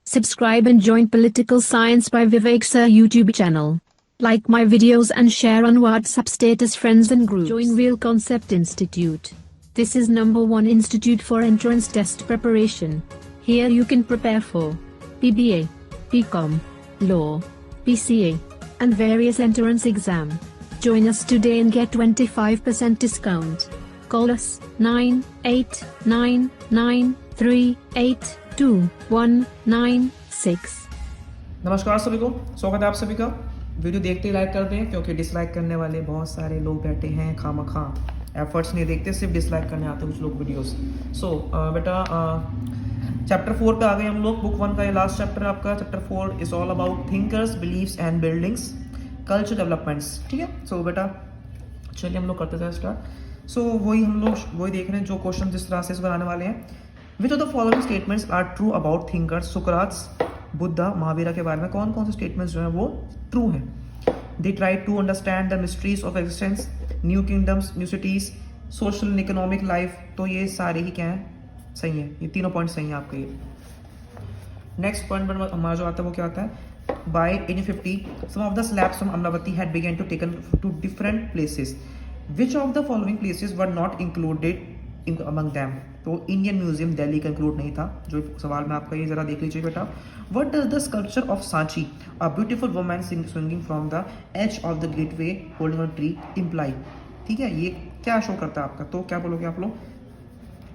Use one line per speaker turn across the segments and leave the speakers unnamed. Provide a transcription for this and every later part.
Subscribe and join Political Science by Vivek Sir YouTube channel. Like my videos and share on WhatsApp status friends and groups. Join Real Concept Institute. This is #1 institute for entrance test preparation. Here you can prepare for PBA, PCom, Law, PCA, and various entrance exam. Join us today and get 25% discount. Call us 9899382196.
नमस्कार सभी को, स्वागत है आप सभी का। Video देखते ही like कर दें, क्योंकि डिसलाइक करने वाले बहुत सारे लोग बैठे हैं खामखा। एफर्ट्स नहीं देखते, सिर्फ डिसलाइक करने आते हैं कुछ लोग वीडियोस। बेटा चैप्टर 4 पे आ गए हम लोग। बुक 1 का ये लास्ट चैप्टर है आपका। Chapter 4 is all about thinkers, believes and buildings, culture developments. ठीक है, बेटा चलिए हम लोग करते हैं स्टार्ट। वही हम लोग वही देख रहे हैं जो क्वेश्चन जिस तरह से इस बनाने वाले हैं। Which of the following statements are true about thinkers? सुकरात, बुद्धा, महावीरा के बारे में कौन कौन से स्टेटमेंट्स जो हैं वो ट्रू हैं? They try to understand the mysteries of existence, new kingdoms, new cities, social and economic life. तो ये सारे ही क्या हैं? सही है, ये तीनों पॉइंट सही हैं आपके। ये नेक्स्ट पॉइंट हमारा जो आता है वो क्या आता है? By 1850 some of the slabs from Amravati had begun to taken to different places. Which of the following places were not included among them? तो इंडियन म्यूजियम दिल्ली का इंक्लूड नहीं था। जो सवाल में आपका ये जरा देख लीजिए बेटा। What does the sculpture of Sanchi, a beautiful woman swinging from the edge of the gateway holding a tree, imply? ठीक है, ये क्या शो करता है आपका? तो क्या बोलोगे आप लोग?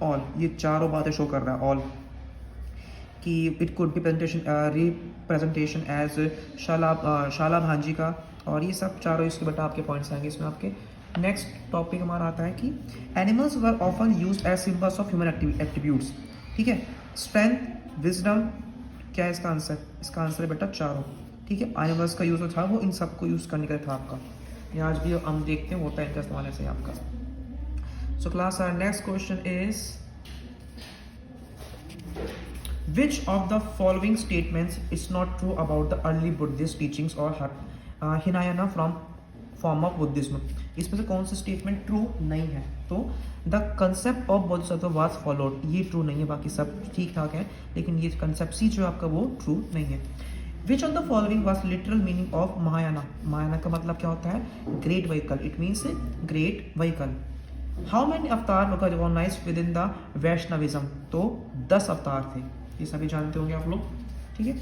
ऑल। ये चारों बातें शो कर रहा है ऑल, कि it could be representation as शाला भांजी का, और ये सब चारों इसके बेटा आपके पॉइंट्स आएंगे इसमें आपके। नेक्स्ट टॉपिक हमारा आता है कि animals were often used as symbols of human attributes. ठीक है, स्ट्रेंथ, विजडम, क्या है इसका आंसर? इसका आंसर है बेटा चारों। ठीक है, एनिमल्स का यूज जो था वो इन सबको यूज करने का था आपका। ये आज भी हम देखते हैं होता है इनका इस्तेमाल ऐसे आपका। So class our next question is which of the following statements is not true about the early Buddhist teachings or Hinayana form of Buddhism? इसमें से कौन सा स्टेटमेंट ट्रू नहीं है? तो the concept of Bodhisattva was followed, ये true नहीं है। बाकी सब ठीक ठाक है, लेकिन ये कंसेप्ट सी जो आपका वो ट्रू नहीं है। Which of the following was literal meaning of Mahayana? Mahayana का मतलब क्या होता है? Great vehicle. It means great vehicle. How many avatar were recognised within the Vaishnavism? तो 10 अवतार थे, ये सभी जानते होंगे आप लोग। ठीक है,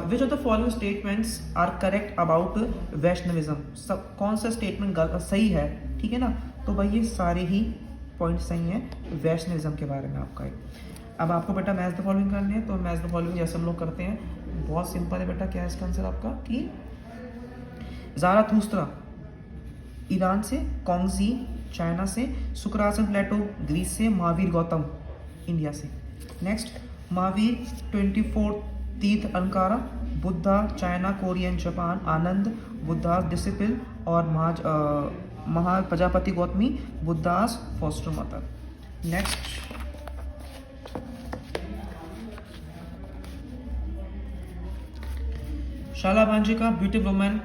which of the following statements are correct about Vaishnavism? सब कौन सा स्टेटमेंट सही है? ठीक है ना, तो भाई ये सारे ही पॉइंट सही हैं वैष्णविज्म के बारे में आपका। अब आपको बेटा मैच द फॉलोइंग करने हैं, तो मैच द फॉलोइंग जैसे हम लोग करते हैं, बहुत सिंपल है बेटा। क्या है इसका आंसर आपका? कि ज़ाराथुस्त्रा ईरान से, कॉन्गजी चाइना से, सुकरात एंड प्लेटो ग्रीस से, महावीर गौतम इंडिया से। Next, Mahavir 24 Tirthankara, Buddha China, Korean Japan, Anand Buddha disciple, और Maha Prajapati Gautami Buddha's foster mother. Next, शाला भांजी का beautiful woman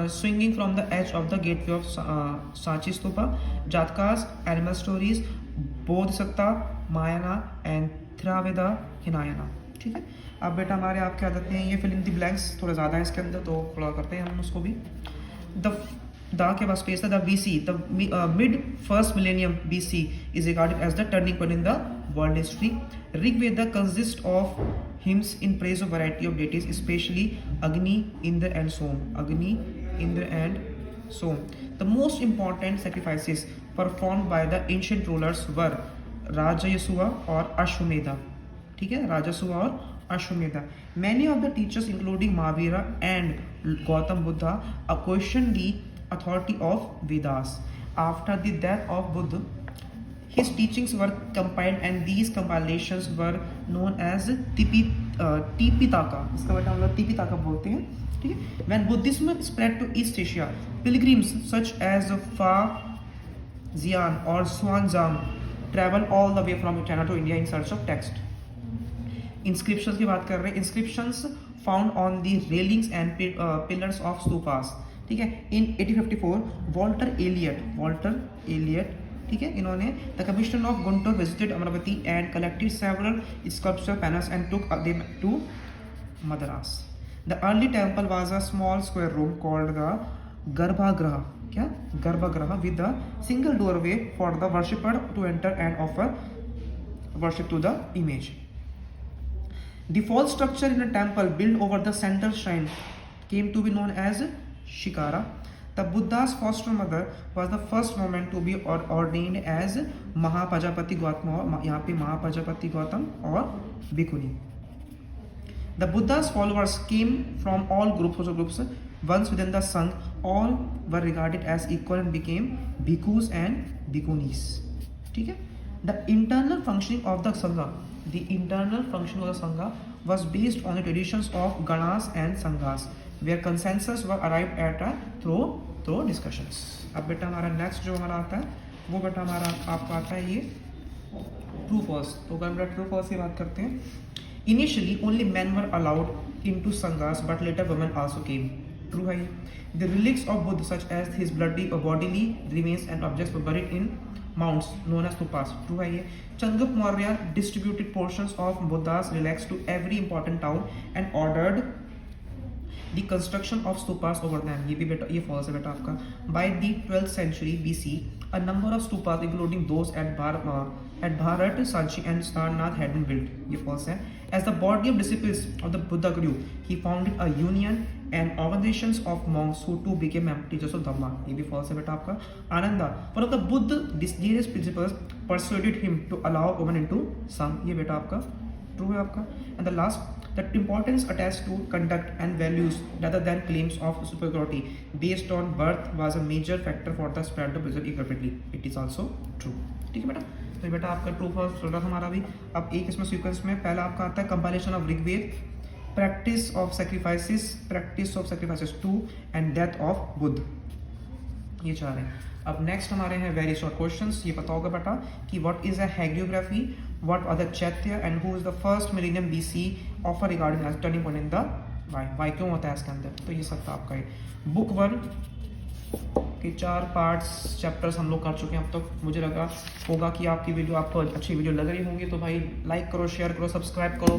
swinging from the edge of the gateway of Sanchi stupa, Jatakas, animal stories, Bodhisattva, Mahayana and Theravada Hinayana. ठीक है, अब बेटा हमारे आपके आ जाते हैं ये फिल इन द ब्लैंक्स, थोड़ा ज़्यादा है इसके अंदर, तो थोड़ा करते हैं हम उसको भी। द के पास स्पेस है। The BC, the mid first millennium BC is regarded as the turning point in the world history. Rigveda consist of hymns in praise of variety of deities, especially Agni, Indra and Som. Agni, Indra and Som. The most important sacrifices performed by the ancient rulers were Rajayasuva और Ashwamedha। ठीक है, राजसूआ और Ashvamedha. Many of the teachers including Mahavira and Gautam Buddha questioned the authority of Vedas. After the death of Buddha, his teachings were compiled and these compilations were known as Tipitaka। इसका बेटा हम लोग Tipitaka बोलते हैं। ठीक है, when Buddhism spread to East Asia, pilgrims such as Fa Xian or Xuanzang traveled all the way from China to India in search of text। Inscriptions की बात कर रहे हैं। Inscriptions found on the railings and pillars of stupas। ठीक है, in 1854 Walter Elliott ठीक है। इन्होंने the commissioner of Guntur visited Amaravati and collected several sculpture panels and took them to Madras. The early temple was a small square room called the garbhagriha, क्या garbhagriha, with the single doorway for the worshipper to enter and offer worship to the image. The false structure in a temple built over the central shrine came to be known as Shikara. The Buddha's foster mother was the first woman to be ordained as Mahapajapati Gautama, और यहाँ पे महाप्रजापति गौतम और भिखुनी. The Buddha's followers came from all groups. Once within the Sangh, all were regarded as equal and became bhikkhus and bhikkhunis. ठीक है. The internal functioning of the Sangha was based on the traditions of Ganas and Sanghas, where consensus were arrived at through discussions. अब बेटा हमारा next जो हमारा आता है वो बेटा हमारा आपका आता है ये ट्रू फॉल्स। तो अगर बेटा ट्रू फॉल्स की बात करते हैं, initially only men were allowed into Sanghas, but later women also came. True है। The relics of Buddha such as his bodily remains and objects were buried in mounds known as stupas. True है ये। Chandragupta Maurya distributed portions of Buddha's relics to every important town and ordered the construction of stupas over them. ये भी बेटा ये false है बेटा आपका। By the 12th century BC, a number of stupas including those at Bharat, Sanchi and Sarnath had been built. ये false है। As the body of disciples of the Buddha grew, he founded a union and organizations of monks who too became teachers of Dhamma. ये भी false है बेटा आपका। Ananda, one of the Buddha's dearest principles, persuaded him to allow women into Sangh. ये बेटा आपका true है आपका। And the last, that importance attached to conduct and values rather than claims of superiority based on birth was a major factor for the spread of Buddhism rapidly. It is also true. ठीक है बेटा। तो बेटा आपका true false चल रहा था हमारा भी। अब एक इसमें सीक्वेंस में पहला आपका आता है compilation of Rigveda, practice of sacrifices 2 and death of Buddha, ये चार हैं। अब नेक्स्ट हमारे हैं वेरी शॉर्ट क्वेश्चंस। ये पता होगा बेटा कि what is a hagiography, what are the chaitya and who is the first millennium BC of a regarding age turning point in the why क्यों होता है इसके अंदर। तो ये सब था आपका ये बुक 1 के 4 पार्ट्स चैप्टर्स हम लोग कर चुके हैं अब तक। मुझे लगा होगा कि आपकी वीडियो आपको अच्छी वीडियो लग रही होंगी, तो भाई लाइक करो, शेयर करो, सब्सक्राइब करो।